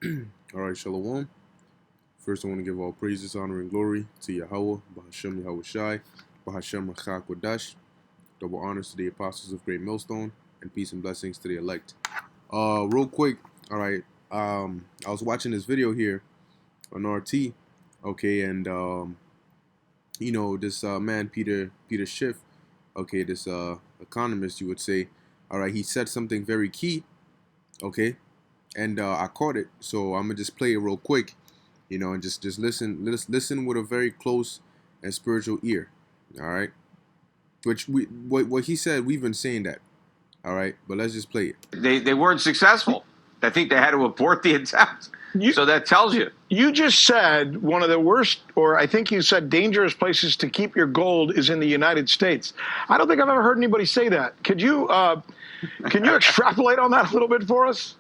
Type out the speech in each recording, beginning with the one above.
All right, Shalom. First, I want to give all praises, honor, and glory to Yahweh, Bahashem Yahweh Shai, Bahashem Rachak Wadash. Double honors to the apostles of Great Millstone, and peace and blessings to the elect. Real quick, all right. I was watching this video here on RT, okay, and this man Peter Schiff, okay, this economist, you would say, all right, he said something very key, okay, and I caught it, so I'm gonna just play it real quick, and just listen with a very close and spiritual ear, all right. Which what he said, we've been saying that, all right. But let's just play it. They weren't successful. I think they had to abort the attempt. So that tells you. You just said one of the worst, or I think you said dangerous places to keep your gold is in the United States. I don't think I've ever heard anybody say that. Could you extrapolate on that a little bit for us?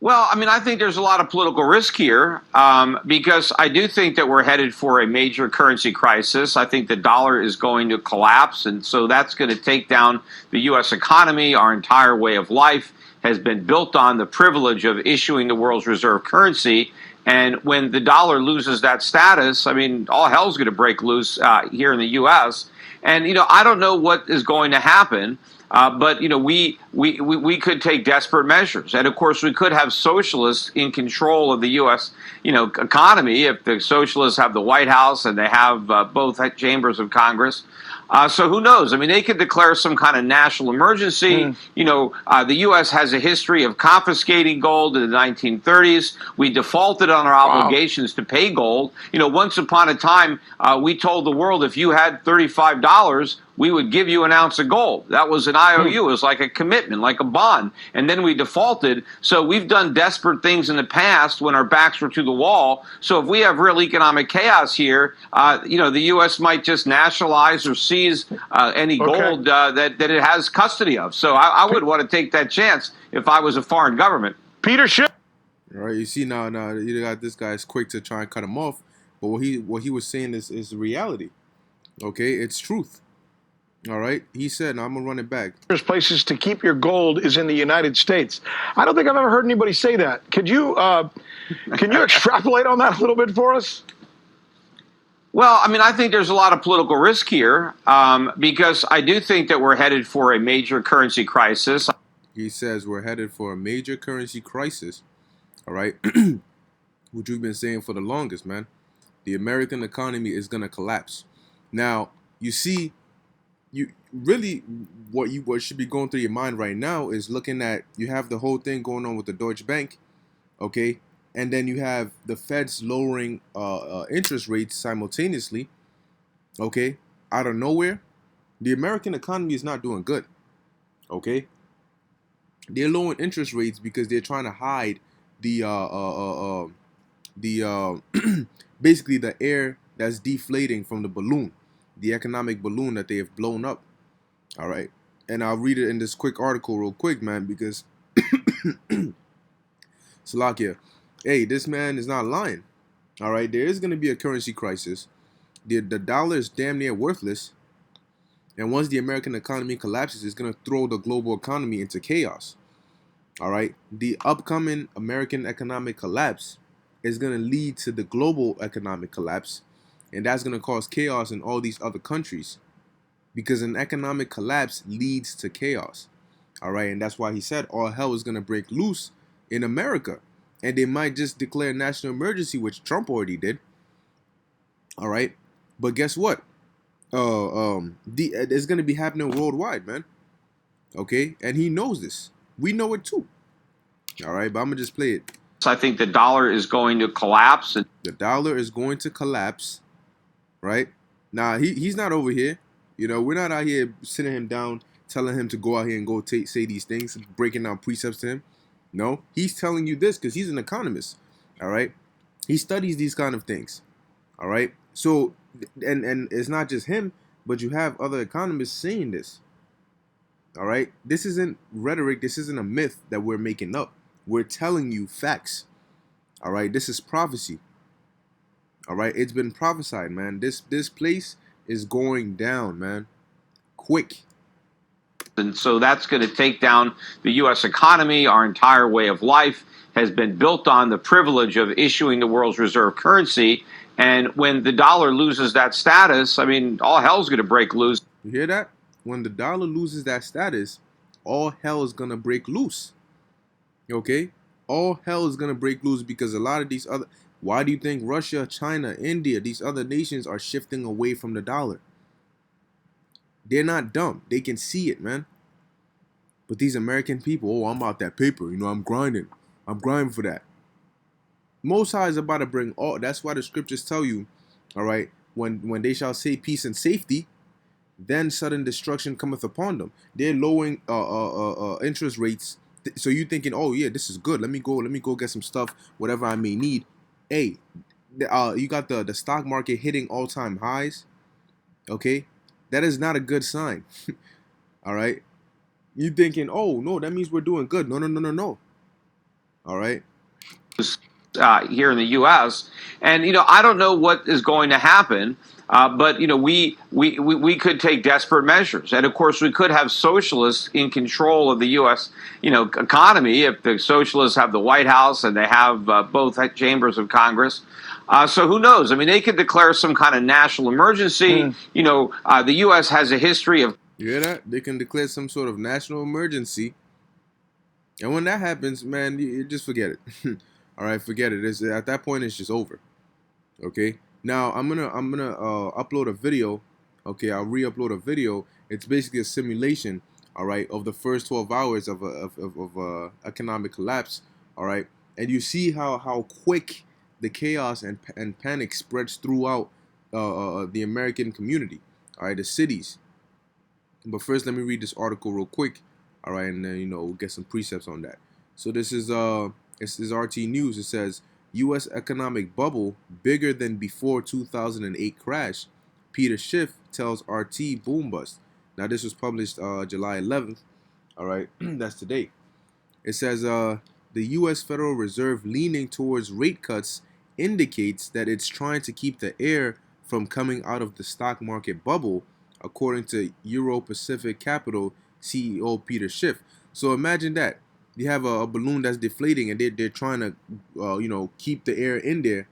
Well, I mean, I think there's a lot of political risk here because I do think that we're headed for a major currency crisis. I think the dollar is going to collapse, and so that's going to take down the U.S. economy. Our entire way of life has been built on the privilege of issuing the world's reserve currency. And when the dollar loses that status, I mean, all hell's going to break loose here in the U.S. And, I don't know what is going to happen. But we could take desperate measures, and of course we could have socialists in control of the U.S. Economy if the socialists have the White House and they have both chambers of Congress. So who knows? I mean, they could declare some kind of national emergency. The U.S. has a history of confiscating gold in the 1930s. We defaulted on our obligations to pay gold. Once upon a time, we told the world if you had $35, we would give you an ounce of gold. That was an IOU. It was like a commitment, like a bond. And then we defaulted. So we've done desperate things in the past when our backs were to the wall. So if we have real economic chaos here, the U.S. might just nationalize or seize any gold that it has custody of. So I would want to take that chance if I was a foreign government. Peter Schiff. All right, you see now you got this guy's quick to try and cut him off, but what he was saying is reality. Okay, it's truth. All right, he said, now I'm gonna run it back. There's places to keep your gold is in the United States. I don't think I've ever heard anybody say that. Could you extrapolate on that a little bit for us? Well, I mean, I think there's a lot of political risk here because I do think that we're headed for a major currency crisis. He says we're headed for a major currency crisis. All right, which we've been saying for the longest, man. The American economy is gonna collapse. Now, you see. You really what should be going through your mind right now is looking at, you have the whole thing going on with the Deutsche Bank, okay, and then you have the Feds lowering interest rates simultaneously, okay, out of nowhere. The American economy is not doing good, okay. They're lowering interest rates because they're trying to hide the basically the air that's deflating from the balloon, the economic balloon that they have blown up. All right. And I'll read it in this quick article real quick, man, because Salakia, hey, this man is not lying. All right. There is going to be a currency crisis. The dollar is damn near worthless. And once the American economy collapses, it's going to throw the global economy into chaos. All right. The upcoming American economic collapse is going to lead to the global economic collapse. And that's going to cause chaos in all these other countries, because an economic collapse leads to chaos. All right. And that's why he said all hell is going to break loose in America. And they might just declare national emergency, which Trump already did. All right. But guess what? It's going to be happening worldwide, man. Okay. And he knows this. We know it too. All right. But I'm going to just play it. I think the dollar is going to collapse. The dollar is going to collapse. Right? Now, he's not over here. We're not out here sitting him down, telling him to go out here and go say these things, breaking down precepts to him. No, he's telling you this because he's an economist. All right? He studies these kind of things. All right? So, and it's not just him, but you have other economists saying this. All right? This isn't rhetoric. This isn't a myth that we're making up. We're telling you facts. All right? This is prophecy. All right, it's been prophesied, man. This place is going down, man. Quick. And so that's going to take down the U.S. economy. Our entire way of life has been built on the privilege of issuing the world's reserve currency. And when the dollar loses that status, I mean, all hell's going to break loose. You hear that? When the dollar loses that status, all hell is gonna break loose. Okay? All hell is gonna break loose because a lot of these other. Why do you think Russia, China, India, these other nations are shifting away from the dollar? They're not dumb. They can see it, man. But these American people, oh, I'm out that paper. You know, I'm grinding. I'm grinding for that. Most High is about to bring all. That's why the scriptures tell you, all right, when they shall say peace and safety, then sudden destruction cometh upon them. They're lowering interest rates. So you thinking, oh yeah, this is good. Let me go get some stuff, whatever I may need. Hey, you got the stock market hitting all-time highs. Okay, that is not a good sign. All right, you thinking, oh no, that means we're doing good. No, no, no, no, no. All right. Here in the U.S. And I don't know what is going to happen, but we could take desperate measures, and of course we could have socialists in control of the U.S. Economy if the socialists have the White House and they have both chambers of Congress. So who knows? I mean, they could declare some kind of national emergency. The U.S. has a history of. You hear that? They can declare some sort of national emergency, and when that happens, man, you just forget it. All right, forget it. At that point, it's just over. Okay. Now I'm gonna upload a video. Okay, I'll re-upload a video. It's basically a simulation. All right, of the first 12 hours of economic collapse. All right, and you see how quick the chaos and panic spreads throughout the American community. All right, the cities. But first, let me read this article real quick. All right, and then we'll get some precepts on that. So this is This is RT News. It says, U.S. economic bubble bigger than before 2008 crash. Peter Schiff tells RT boom bust. Now, this was published July 11th. All right, that's today. It says, the U.S. Federal Reserve leaning towards rate cuts indicates that it's trying to keep the air from coming out of the stock market bubble, according to Euro Pacific Capital CEO Peter Schiff. So imagine that. You have a balloon that's deflating, and they're trying to, keep the air in there,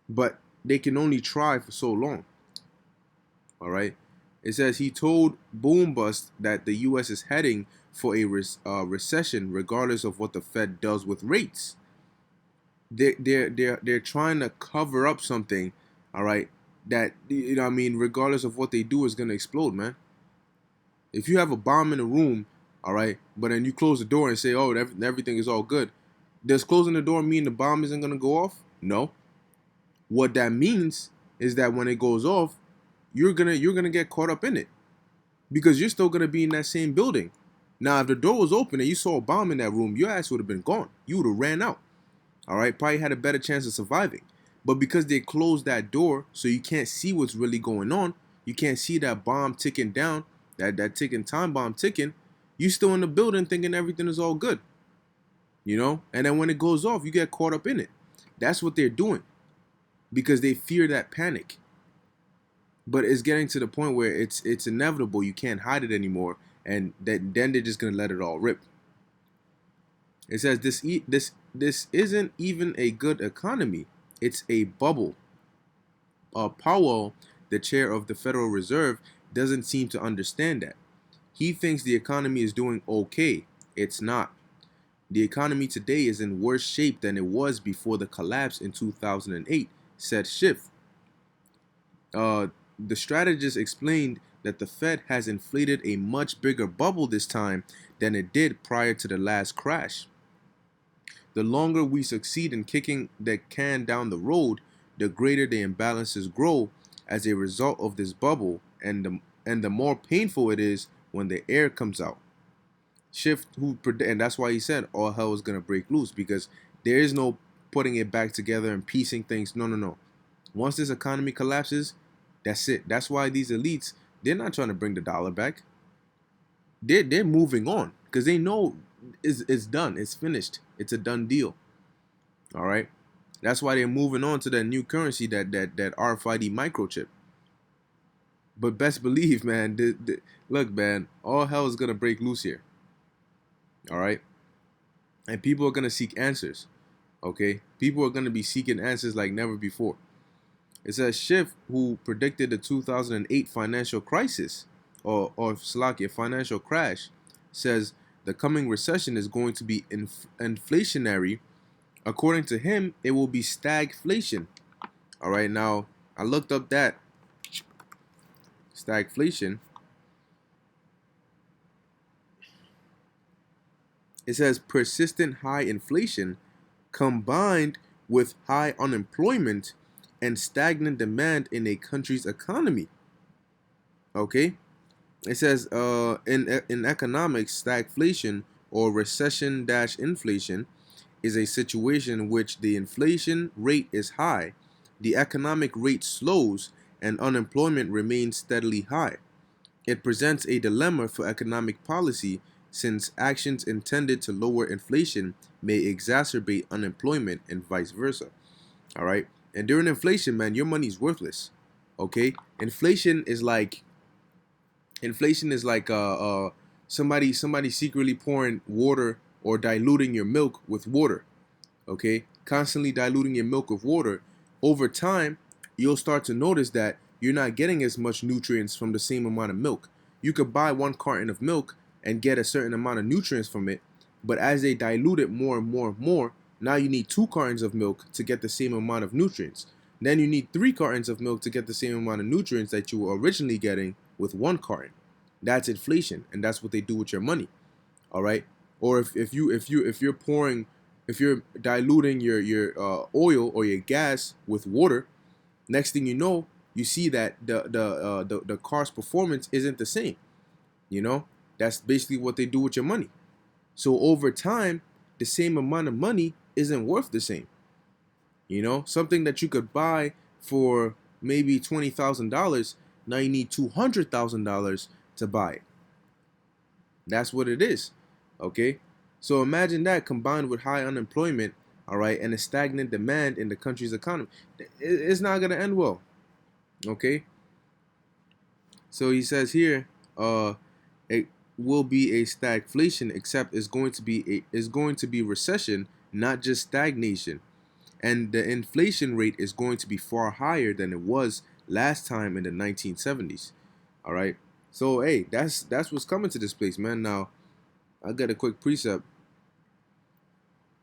but they can only try for so long. All right. It says he told Boom Bust that the U.S. is heading for a recession, regardless of what the Fed does with rates. They're trying to cover up something. All right. That regardless of what they do, is gonna explode, man. If you have a bomb in a room. All right, but then you close the door and say, "Oh, everything is all good." Does closing the door mean the bomb isn't gonna go off? No. What that means is that when it goes off, you're gonna get caught up in it because you're still gonna be in that same building. Now, if the door was open and you saw a bomb in that room, your ass would have been gone. You would have ran out. All right, probably had a better chance of surviving. But because they closed that door, so you can't see what's really going on, you can't see that bomb ticking down, that ticking time bomb ticking. You still in the building thinking everything is all good, and then when it goes off, you get caught up in it. That's what they're doing because they fear that panic. But it's getting to the point where it's inevitable. You can't hide it anymore, and then they're just gonna let it all rip. It says this isn't even a good economy. It's a bubble. Powell, the chair of the Federal Reserve, doesn't seem to understand that. He thinks the economy is doing okay. It's not. The economy today is in worse shape than it was before the collapse in 2008, said Schiff. The strategist explained that the Fed has inflated a much bigger bubble this time than it did prior to the last crash. The longer we succeed in kicking the can down the road, the greater the imbalances grow as a result of this bubble, and the more painful it is when the air comes out. Schiff, and that's why he said all hell is gonna break loose, because there is no putting it back together and piecing things. No. Once this economy collapses, that's it. That's why these elites, they're not trying to bring the dollar back. They're moving on because they know it's done. It's finished. It's a done deal. All right. That's why they're moving on to that new currency, that RFID microchip. But best believe, man, look, man, all hell is gonna break loose here. All right, and people are gonna seek answers. Okay, people are gonna be seeking answers like never before. It says Schiff, who predicted the 2008 financial crisis or Slovakia financial crash, says the coming recession is going to be inflationary. According to him, it will be stagflation. All right, now I looked up that stagflation. It says persistent high inflation combined with high unemployment and stagnant demand in a country's economy. Okay, it says in economics, stagflation or recession dash inflation is a situation in which the inflation rate is high, the economic rate slows, and unemployment remains steadily high. It presents a dilemma for economic policy since actions intended to lower inflation may exacerbate unemployment and vice versa. All right. And during inflation, man, your money's worthless. Okay. Inflation is like somebody secretly pouring water or diluting your milk with water. Okay. Constantly diluting your milk with water. Over time, you'll start to notice that you're not getting as much nutrients from the same amount of milk. You could buy 1 carton of milk and get a certain amount of nutrients from it, but as they dilute it more and more and more, now you need 2 cartons of milk to get the same amount of nutrients. Then you need 3 cartons of milk to get the same amount of nutrients that you were originally getting with 1 carton. That's inflation, and that's what they do with your money. All right. Or if you're diluting your oil or your gas with water, next thing you know, you see that the car's performance isn't the same. You know, that's basically what they do with your money. So over time, the same amount of money isn't worth the same. You know, something that you could buy for maybe $20,000, now you need $200,000 to buy it. That's what it is. Okay. So imagine that combined with high unemployment, all right, and a stagnant demand in the country's economy. It's not gonna end well. Okay. So he says here, it will be a stagflation, except it's going to be recession, not just stagnation. And the inflation rate is going to be far higher than it was last time in the 1970s. All right. So hey, that's what's coming to this place, man. Now, I got a quick precept,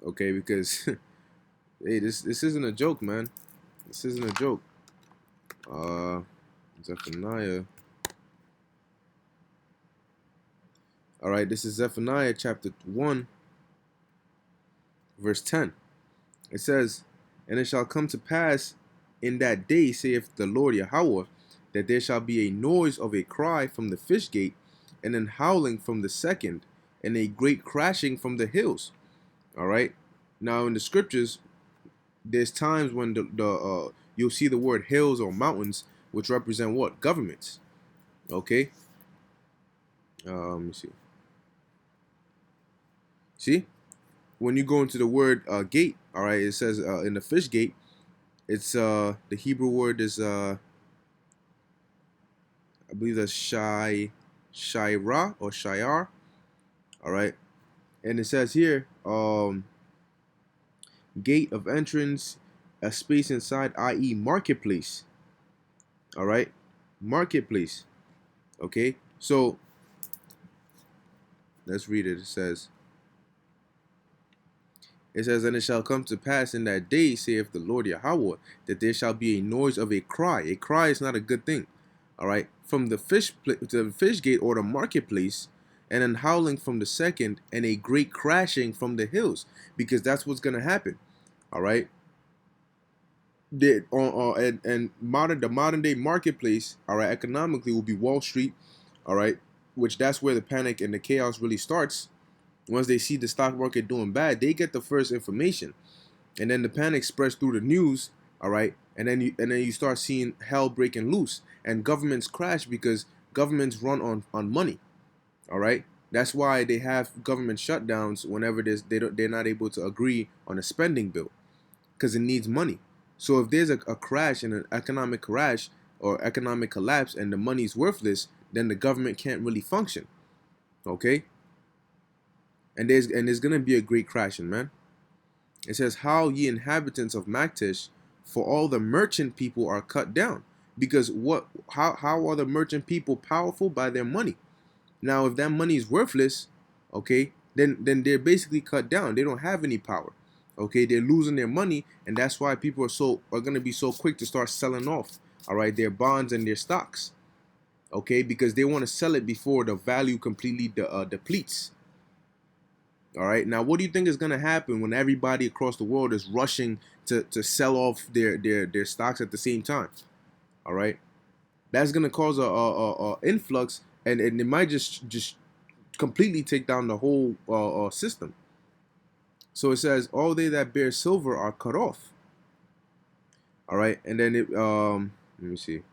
okay, because hey, this isn't a joke, man. This isn't a joke. Zephaniah. All right, this is Zephaniah chapter 1, verse 10. It says, "And it shall come to pass in that day, saith the Lord Yahweh, that there shall be a noise of a cry from the fish gate, and an howling from the second, and a great crashing from the hills." All right. Now in the scriptures, there's times when you'll see the word hills or mountains, which represent what? Governments. Okay. Let me see. See, when you go into the word gate, all right, it says in the fish gate, it's the Hebrew word is I believe that's shaira or shayar, all right, and it says here gate of entrance, a space inside, i.e. marketplace, all right, marketplace. Okay, so let's read it. It says, "And it shall come to pass in that day, saith the Lord Yahweh, that there shall be a noise of a cry." A cry is not a good thing. All right. From the fish gate or the marketplace, and an howling from the second, and a great crashing from the hills, because that's what's going to happen. All right. The modern day marketplace, all right, economically will be Wall Street, all right, which that's where the panic and the chaos really starts. Once they see the stock market doing bad, they get the first information, and then the panic spreads through the news. All right, and then you start seeing hell breaking loose, and governments crash because governments run on money. All right, that's why they have government shutdowns whenever they're not able to agree on a spending bill, because it needs money. So if there's a crash and an economic crash, or economic collapse and the money's worthless, then the government can't really function. Okay? And there's gonna be a great crashing, man. It says, how ye inhabitants of Maktish, for all the merchant people are cut down. Because how are the merchant people powerful? By their money. Now if that money is worthless, okay, then they're basically cut down. They don't have any power. Okay, they're losing their money, and that's why people are gonna be so quick to start selling off, all right, their bonds and their stocks. Okay, because they want to sell it before the value completely depletes. All right. Now, what do you think is going to happen when everybody across the world is rushing to sell off their stocks at the same time? All right. That's going to cause a influx, and it might just completely take down the whole system. So it says, all they that bear silver are cut off. All right. And then let me see.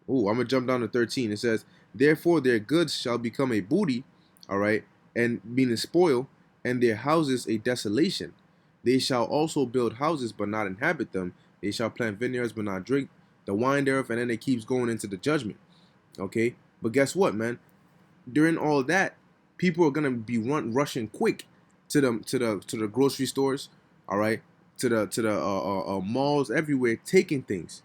Oh, I'm going to jump down to 13. It says, therefore their goods shall become a booty. All right. And being a spoil, and their houses a desolation. They shall also build houses, but not inhabit them. They shall plant vineyards, but not drink the wine thereof. And then it keeps going into the judgment. Okay, but guess what, man? During all that, people are gonna be rushing quick to the grocery stores. All right, to the malls everywhere, taking things.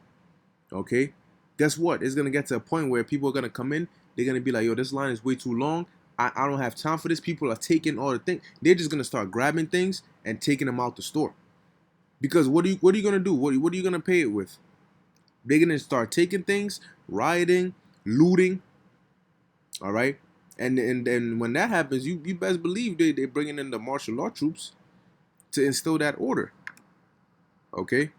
Okay, guess what? It's gonna get to a point where people are gonna come in. They're gonna be like, yo, this line is way too long. I don't have time for this. People are taking all the things. They're just gonna start grabbing things and taking them out the store. Because what are you gonna do? What are you gonna pay it with? They're gonna start taking things, rioting, looting. All right, and then when that happens, you best believe they're bringing in the martial law troops to instill that order. Okay.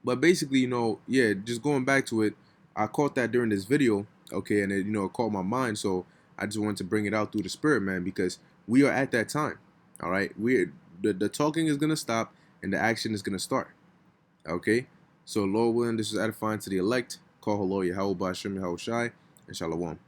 But basically, yeah, just going back to it, I caught that during this video. Okay, and it caught my mind, so I just wanted to bring it out through the spirit, man, because we are at that time. All right, the talking is gonna stop and the action is gonna start. Okay, so Lord willing, this is edifying to the elect. Call Halo Yahweh Ba'Shem Yahweh Shai, and Shalom.